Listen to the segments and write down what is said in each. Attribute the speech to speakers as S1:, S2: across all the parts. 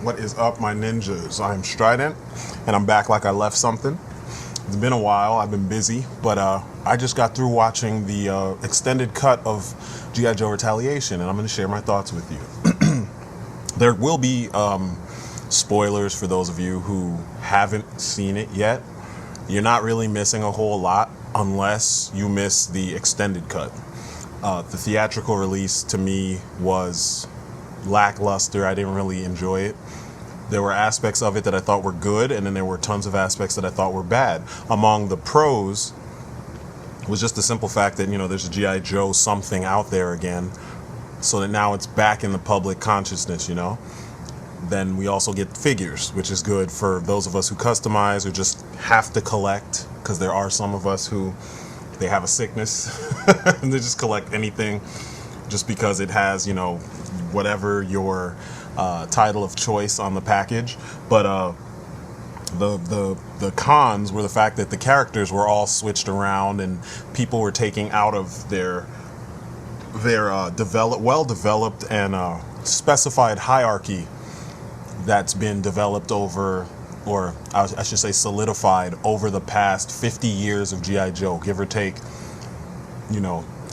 S1: What is up, my ninjas? I'm Strident, and I'm back like I left something. It's been a while. I've been busy, but I just got through watching the extended cut of G.I. Joe Retaliation, and I'm going to share my thoughts with you. There will be spoilers for those of you who haven't seen it yet. You're not really missing a whole lot unless you miss the extended cut. The theatrical release to me was lackluster. I didn't really enjoy it. There were aspects of it that I thought were good, and then there were tons of aspects that I thought were bad. Among the pros was just the simple fact that, there's a G.I. Joe something out there again, so that now it's back in the public consciousness, Then we also get figures, which is good for those of us who customize or just have to collect, because there are some of us who, they have a sickness, and they just collect anything just because it has, whatever your title of choice on the package. But the cons were the fact that the characters were all switched around, and people were taking out of their well-developed and specified hierarchy that's been developed over, or I should say solidified over the past 50 years of G.I. Joe, give or take,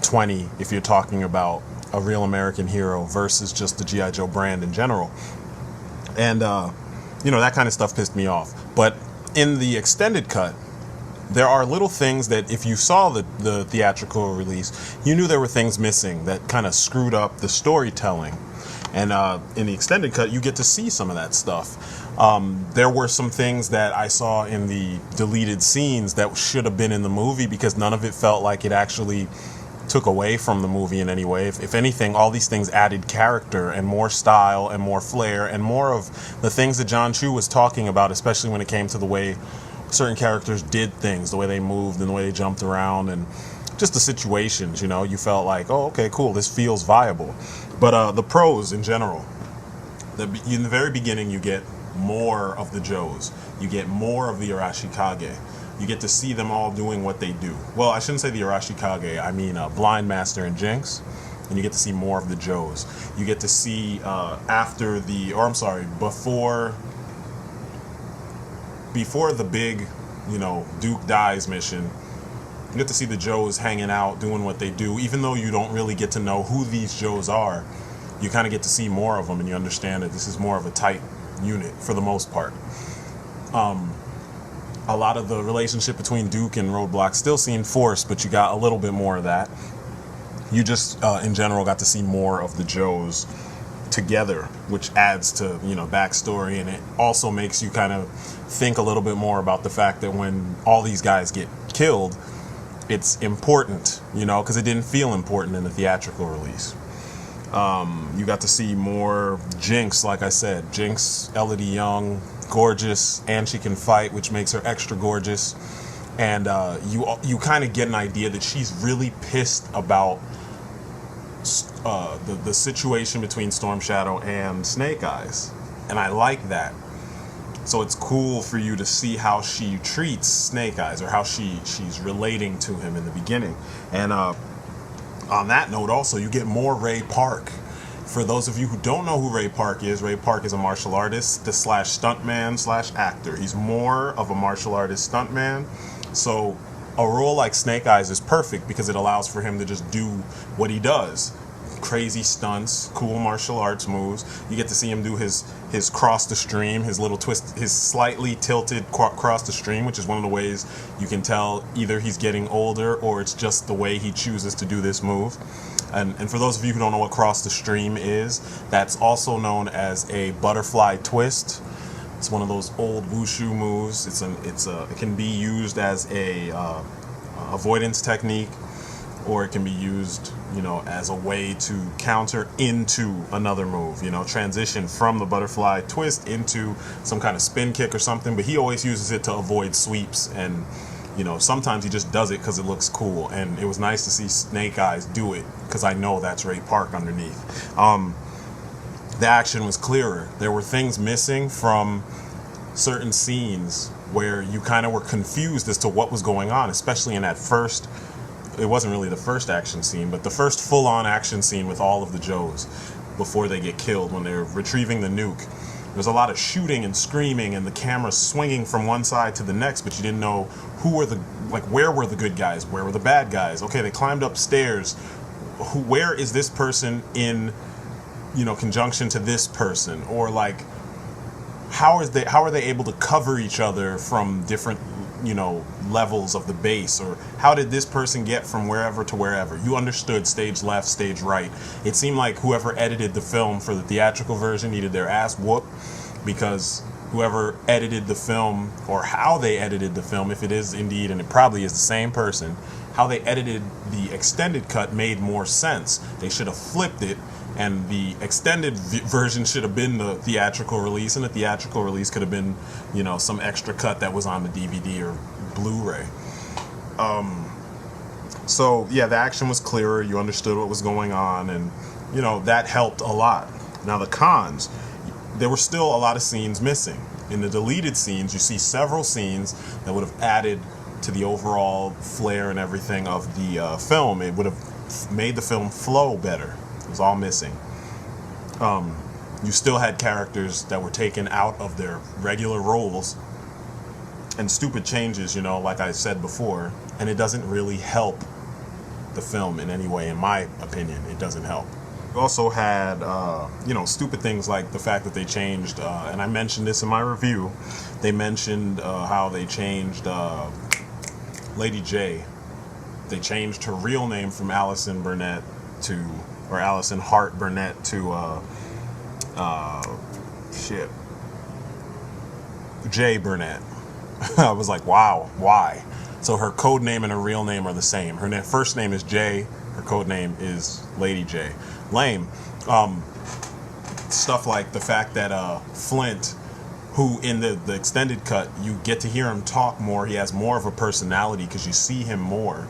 S1: 20 if you're talking about a real American hero versus just the G.I. Joe brand in general. And, that kind of stuff pissed me off. But in the extended cut, there are little things that if you saw the theatrical release, you knew there were things missing that kind of screwed up the storytelling. And in the extended cut, you get to see some of that stuff. There were some things that I saw in the deleted scenes that should have been in the movie because none of it felt like it actually took away from the movie in any way. If anything, all these things added character and more style and more flair and more of the things that John Chu was talking about, especially when it came to the way certain characters did things, the way they moved and the way they jumped around and just the situations, you felt like, oh, okay, cool, this feels viable. But the pros in general, in the very beginning, you get more of the Joes. You get more of the Arashikage. You get to see them all doing what they do. Well, I shouldn't say the Arashikage. I mean Blind Master and Jinx. And you get to see more of the Joes. You get to see before the big, Duke dies mission, you get to see the Joes hanging out, doing what they do. Even though you don't really get to know who these Joes are, you kind of get to see more of them, and you understand that this is more of a tight unit for the most part. A lot of the relationship between Duke and Roadblock still seemed forced, but you got a little bit more of that. You just, in general, got to see more of the Joes together, which adds to, backstory, and it also makes you kind of think a little bit more about the fact that when all these guys get killed, it's important, because it didn't feel important in the theatrical release. You got to see more Jinx, like I said. Jinx, Elodie Young, gorgeous, and she can fight, which makes her extra gorgeous. And you kind of get an idea that she's really pissed about the situation between Storm Shadow and Snake Eyes, and I like that. So it's cool for you to see how she treats Snake Eyes, or how she's relating to him in the beginning. And on that note, also, you get more Ray Park. For those of you who don't know who Ray Park is a martial artist, slash stuntman slash actor. He's more of a martial artist stuntman. So a role like Snake Eyes is perfect because it allows for him to just do what he does. Crazy stunts, cool martial arts moves. You get to see him do his cross the stream, his little twist, his slightly tilted cross the stream, which is one of the ways you can tell either he's getting older or it's just the way he chooses to do this move. And for those of you who don't know what cross the stream is, that's also known as a butterfly twist. It's one of those old wushu moves. It can be used as a avoidance technique, or it can be used, as a way to counter into another move, transition from the butterfly twist into some kind of spin kick or something. But he always uses it to avoid sweeps, and sometimes he just does it because it looks cool. And it was nice to see Snake Eyes do it because I know that's Ray Park underneath. The action was clearer. There were things missing from certain scenes where you kind of were confused as to what was going on, especially in that first, it wasn't really the first action scene, but the first full-on action scene with all of the Joes before they get killed when they're retrieving the nuke. There's a lot of shooting and screaming and the camera swinging from one side to the next, but you didn't know where were the good guys, where were the bad guys. Okay, they climbed upstairs. Where is this person in, conjunction to this person? Or like, how are they able to cover each other from different levels of the base? Or how did this person get from wherever to wherever? You understood stage left, stage right. It seemed like whoever edited the film for the theatrical version needed their ass whooped, because whoever edited the film, or how they edited the film, if it is indeed, and it probably is the same person, how they edited the extended cut made more sense. They should have flipped it, and the extended version should have been the theatrical release, and the theatrical release could have been, some extra cut that was on the DVD or Blu-ray. So yeah, the action was clearer. You understood what was going on, and that helped a lot. Now the cons, there were still a lot of scenes missing. In the deleted scenes, you see several scenes that would have added to the overall flair and everything of the film. It would have made the film flow better. It was all missing. You still had characters that were taken out of their regular roles and stupid changes, like I said before, and it doesn't really help the film in any way. In my opinion, it doesn't help. You also had, stupid things like the fact that they changed, and I mentioned this in my review, they mentioned how they changed Lady J. They changed her real name from Allison Hart Burnett to, Jay Burnett. I was like, wow, why? So her code name and her real name are the same. Her first name is Jay, her code name is Lady J. Lame. Stuff like the fact that Flint, who in the extended cut, you get to hear him talk more. He has more of a personality because you see him more.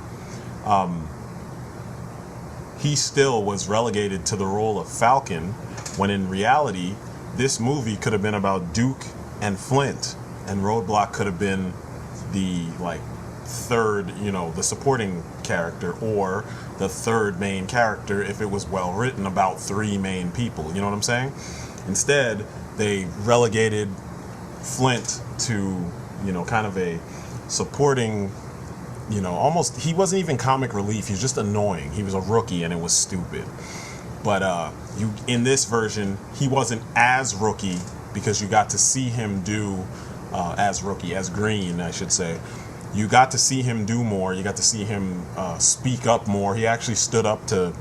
S1: He still was relegated to the role of Falcon, when in reality, this movie could have been about Duke and Flint, and Roadblock could have been the third, the supporting character, or the third main character if it was well written about three main people. You know what I'm saying? Instead, they relegated Flint to, kind of a supporting, almost, he wasn't even comic relief. He was just annoying. He was a rookie and it was stupid. But in this version, he wasn't as rookie because you got to see him do as Green, I should say. You got to see him do more. You got to see him speak up more. He actually stood up to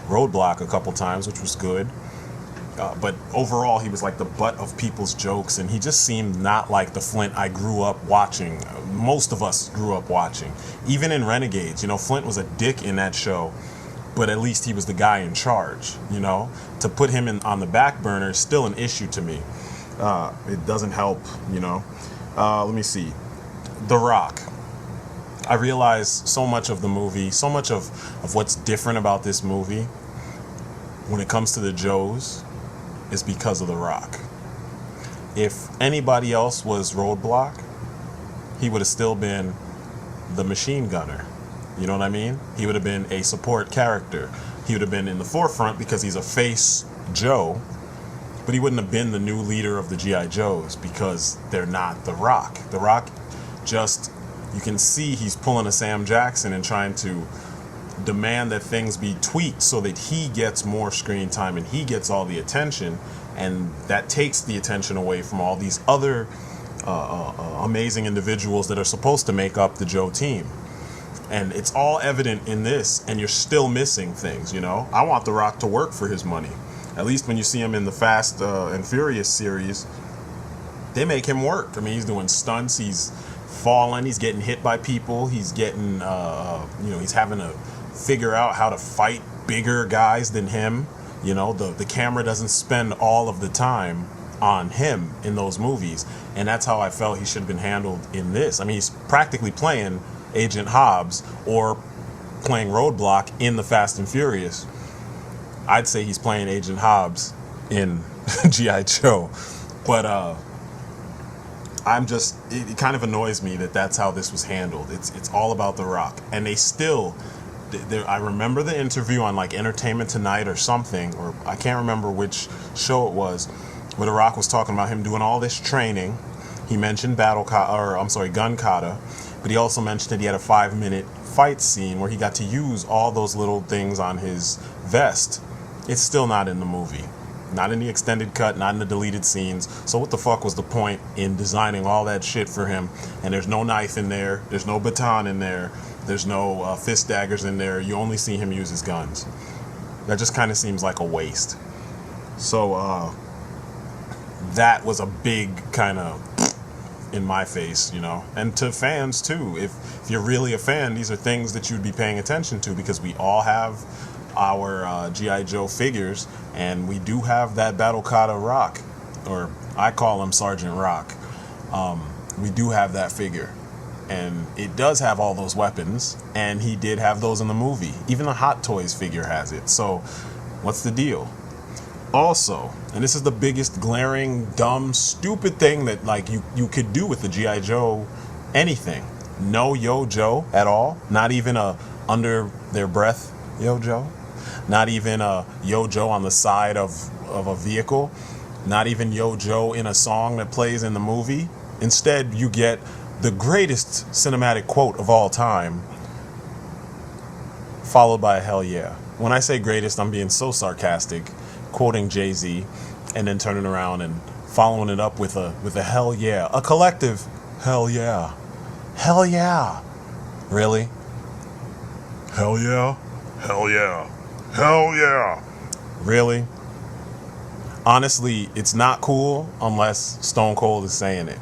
S1: Roadblock a couple times, which was good. But overall, he was like the butt of people's jokes, and he just seemed not like the Flint I grew up watching. Most of us grew up watching. Even in Renegades, Flint was a dick in that show, but at least he was the guy in charge, To put him on the back burner is still an issue to me. It doesn't help, Let me see. The Rock. I realized so much of the movie, so much of what's different about this movie when it comes to the Joes is because of The Rock. If anybody else was Roadblock, he would have still been the machine gunner. You know what I mean? He would have been a support character. He would have been in the forefront because he's a face Joe, but he wouldn't have been the new leader of the G.I. Joes because they're not The Rock. The Rock just, you can see he's pulling a Sam Jackson and trying to demand that things be tweaked so that he gets more screen time and he gets all the attention, and that takes the attention away from all these other amazing individuals that are supposed to make up the Joe team. And it's all evident in this, and you're still missing things, I want The Rock to work for his money. At least when you see him in the Fast and Furious series, they make him work. I mean, he's doing stunts, he's falling, he's getting hit by people, he's getting, he's having to figure out how to fight bigger guys than him. The camera doesn't spend all of the time on him in those movies, and that's how I felt he should have been handled in this. I mean, he's practically playing Agent Hobbs or playing Roadblock in the Fast and Furious. I'd say he's playing Agent Hobbs in G.I. Joe, but it kind of annoys me that that's how this was handled. It's all about The Rock, and they still. I remember the interview on Entertainment Tonight or something, or I can't remember which show it was, where The Rock was talking about him doing all this training. He mentioned gun kata, but he also mentioned that he had a 5-minute fight scene where he got to use all those little things on his vest. It's still not in the movie. Not in the extended cut, not in the deleted scenes. So what the fuck was the point in designing all that shit for him? And there's no knife in there. There's no baton in there. There's no fist daggers in there. You only see him use his guns. That just kind of seems like a waste. So that was a big kind of in my face, you know. And to fans too. If you're really a fan, these are things that you'd be paying attention to, because we all have our G.I. Joe figures, and we do have that Battle Kata Rock, or I call him Sergeant Rock. We do have that figure, and it does have all those weapons, and he did have those in the movie. Even the Hot Toys figure has it. So what's the deal? Also, and this is the biggest glaring, dumb, stupid thing that like you could do with the G.I. Joe anything. No Yo Joe at all. Not even a under their breath Yo Joe. Not even a Yo Joe on the side of a vehicle. Not even Yo Joe in a song that plays in the movie. Instead, you get the greatest cinematic quote of all time, followed by a hell yeah. When I say greatest, I'm being so sarcastic, quoting Jay-Z, and then turning around and following it up with a hell yeah. A collective hell yeah. Hell yeah. Really? Hell yeah? Hell yeah. Hell yeah. Really? Honestly, it's not cool unless Stone Cold is saying it.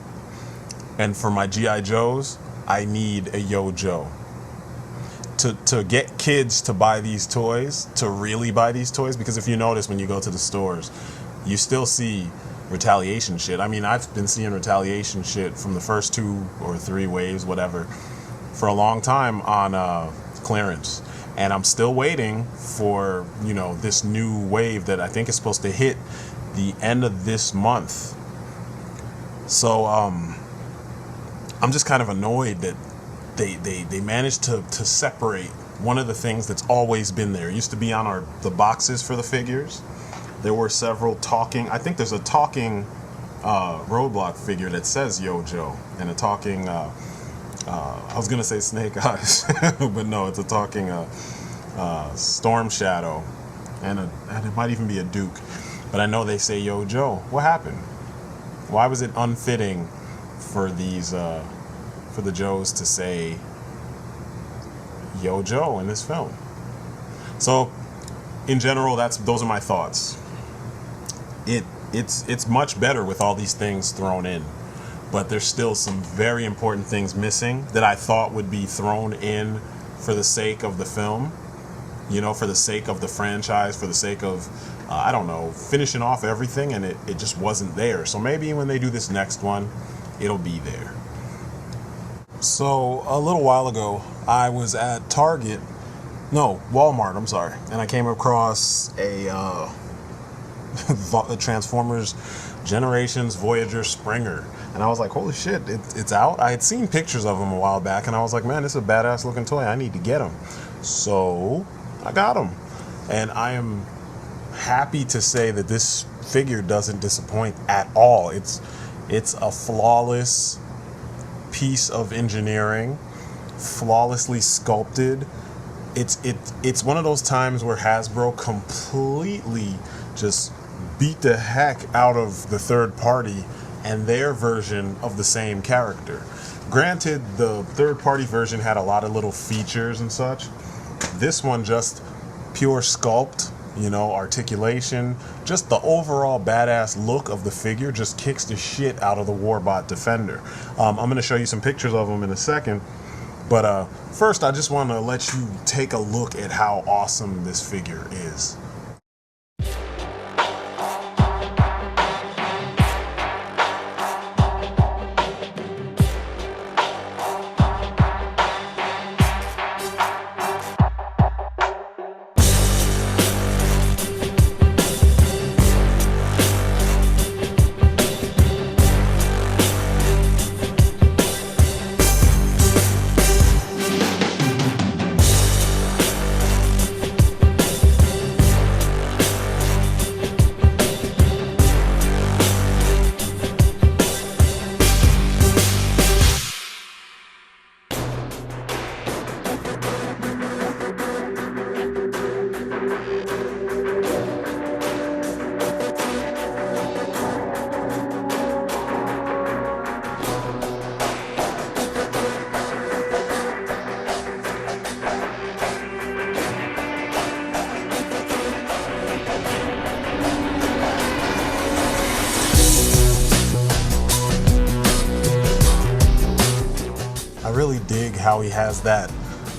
S1: And for my G.I. Joes, I need a Yo Joe. To get kids to buy these toys, to really buy these toys, because if you notice when you go to the stores, you still see Retaliation shit. I mean, I've been seeing Retaliation shit from the first 2 or 3 waves, whatever, for a long time on clearance. And I'm still waiting for, you know, this new wave that I think is supposed to hit the end of this month. So I'm just kind of annoyed that they managed to separate one of the things that's always been there. It used to be on the boxes for the figures. There were several talking. I think there's a talking Roadblock figure that says Yo Joe, and a talking. I was gonna say Snake Eyes, but no, it's a talking Storm Shadow, and it might even be a Duke. But I know they say Yo Joe. What happened? Why was it unfitting for these for the Joes to say Yo Joe in this film? So, in general, those are my thoughts. It's much better with all these things thrown in, but there's still some very important things missing that I thought would be thrown in for the sake of the film, you know, for the sake of the franchise, for the sake of, I don't know, finishing off everything, and it just wasn't there. So maybe when they do this next one, it'll be there. So a little while ago, I was at Walmart, I'm sorry, and I came across a Transformers Generations Voyager Springer, and I was like, holy shit, it's out. I had seen pictures of them a while back, and I was like, man, this is a badass looking toy. I need to get them. So I got them, and I am happy to say that this figure doesn't disappoint at all. It's a flawless piece of engineering, flawlessly sculpted. It's one of those times where Hasbro completely just beat the heck out of the third party and their version of the same character. Granted, the third party version had a lot of little features and such. This one just pure sculpt, you know, articulation, just the overall badass look of the figure just kicks the shit out of the Warbot Defender. I'm going to show you some pictures of them in a second, but first I just want to let you take a look at how awesome this figure is. how he has that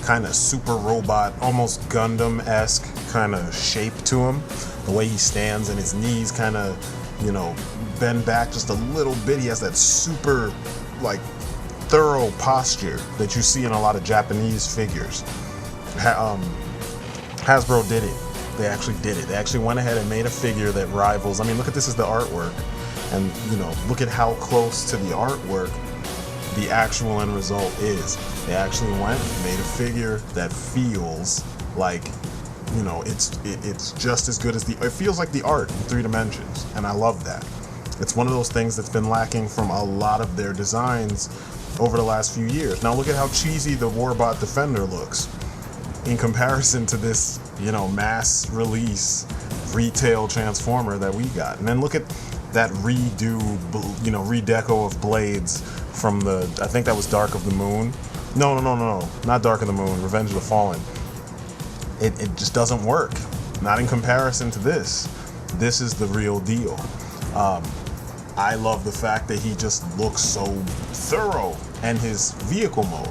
S1: kind of super robot, almost Gundam-esque kind of shape to him. The way he stands and his knees kind of, bend back just a little bit. He has that super, like, thorough posture that you see in a lot of Japanese figures. Hasbro did it. They actually did it. They actually went ahead and made a figure that rivals. I mean, look at this as the artwork. And, look at how close to the artwork the actual end result is. They actually went and made a figure that feels like, it's just as good as it feels like the art in 3 dimensions. And I love that. It's one of those things that's been lacking from a lot of their designs over the last few years. Now look at how cheesy the Warbot Defender looks in comparison to this, mass release retail Transformer that we got. And then look at that redeco of blades from I think that was Dark of the Moon. No, not Dark of the Moon, Revenge of the Fallen. It just doesn't work. Not in comparison to this. This is the real deal. I love the fact that he just looks so thorough, and his vehicle mode.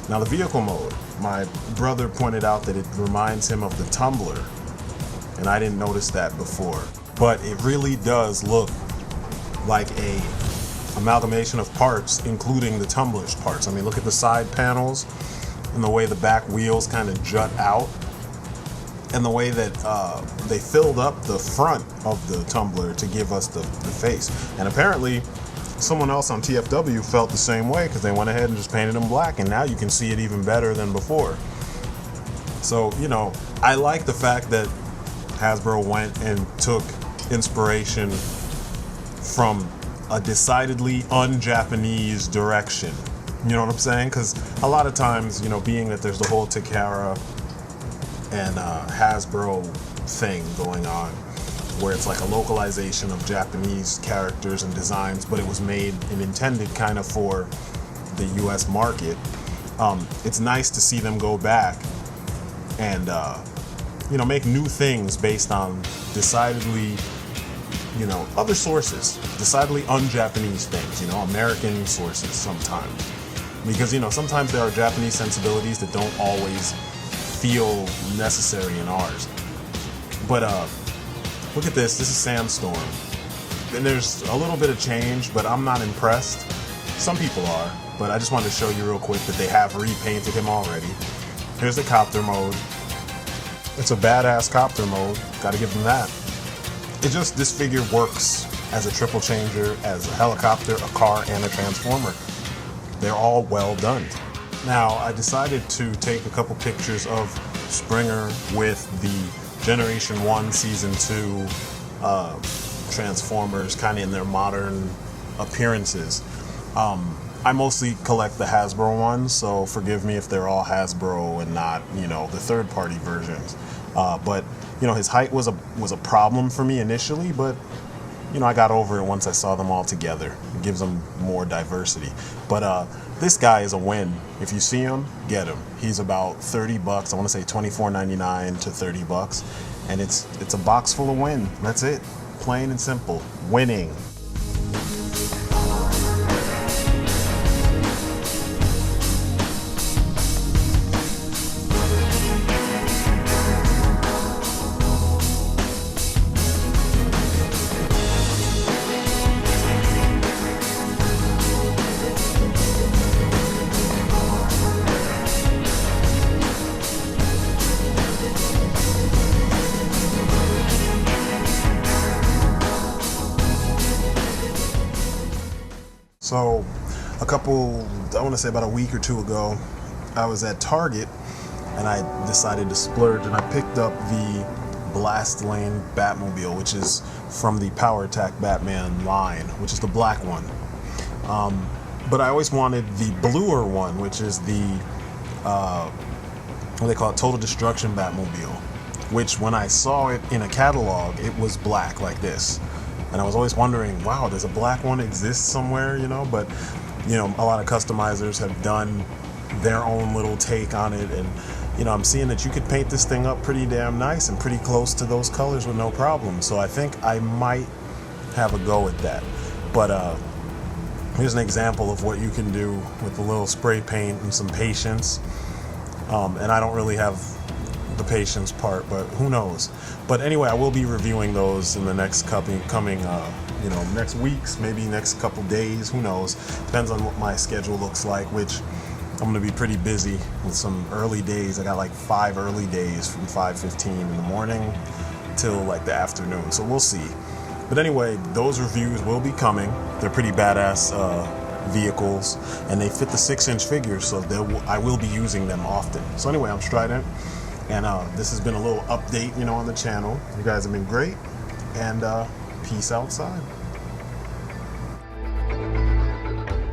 S1: Now the vehicle mode, my brother pointed out that it reminds him of the Tumbler, and I didn't notice that before. But it really does look like a amalgamation of parts, including the Tumbler's parts. I mean, look at the side panels and the way the back wheels kind of jut out, and the way that they filled up the front of the Tumbler to give us the face. And apparently someone else on TFW felt the same way, because they went ahead and just painted him black, and now you can see it even better than before. So, I like the fact that Hasbro went and took inspiration from a decidedly un-Japanese direction. You know what I'm saying? Because a lot of times, being that there's the whole Takara and Hasbro thing going on, where it's like a localization of Japanese characters and designs, but it was made and intended kind of for the US market. It's nice to see them go back and make new things based on decidedly other sources, decidedly un-Japanese things, American sources sometimes. Because, sometimes there are Japanese sensibilities that don't always feel necessary in ours. But look at this. This is Sandstorm. And there's a little bit of change, but I'm not impressed. Some people are, but I just wanted to show you real quick that they have repainted him already. Here's the copter mode. It's a badass copter mode. Gotta give them that. This figure works as a triple changer, as a helicopter, a car, and a Transformer. They're all well done. Now, I decided to take a couple pictures of Springer with the Generation 1 Season 2 Transformers kind of in their modern appearances. I mostly collect the Hasbro ones, so forgive me if they're all Hasbro and not, the third-party versions. But his height was a problem for me initially, but I got over it once I saw them all together. It gives them more diversity. But this guy is a win. If you see him, get him. He's about $30. I want to say $24.99 to $30, and it's a box full of win. That's it. Plain and simple. Winning. So I want to say about a week or two ago, I was at Target and I decided to splurge, and I picked up the Blast Lane Batmobile, which is from the Power Attack Batman line, which is the black one. But I always wanted the bluer one, which is the, what they call it, Total Destruction Batmobile, which when I saw it in a catalog, it was black like this. And I was always wondering, wow, does a black one exist somewhere, But, a lot of customizers have done their own little take on it. And, I'm seeing that you could paint this thing up pretty damn nice and pretty close to those colors with no problem. So I think I might have a go at that. But Here's an example of what you can do with a little spray paint and some patience. And I don't really have the patience part, but who knows. But anyway, I will be reviewing those in the next coming next weeks, maybe next couple days, who knows. Depends on what my schedule looks like, which I'm going to be pretty busy with some early days. I got like 5 early days from 5:15 in the morning till like the afternoon, so we'll see. But anyway, those reviews will be coming. They're pretty badass vehicles, and they fit the 6-inch figures, so I will be using them often. So anyway, I'm Strident, and this has been a little update, on the channel. You guys have been great, and peace outside.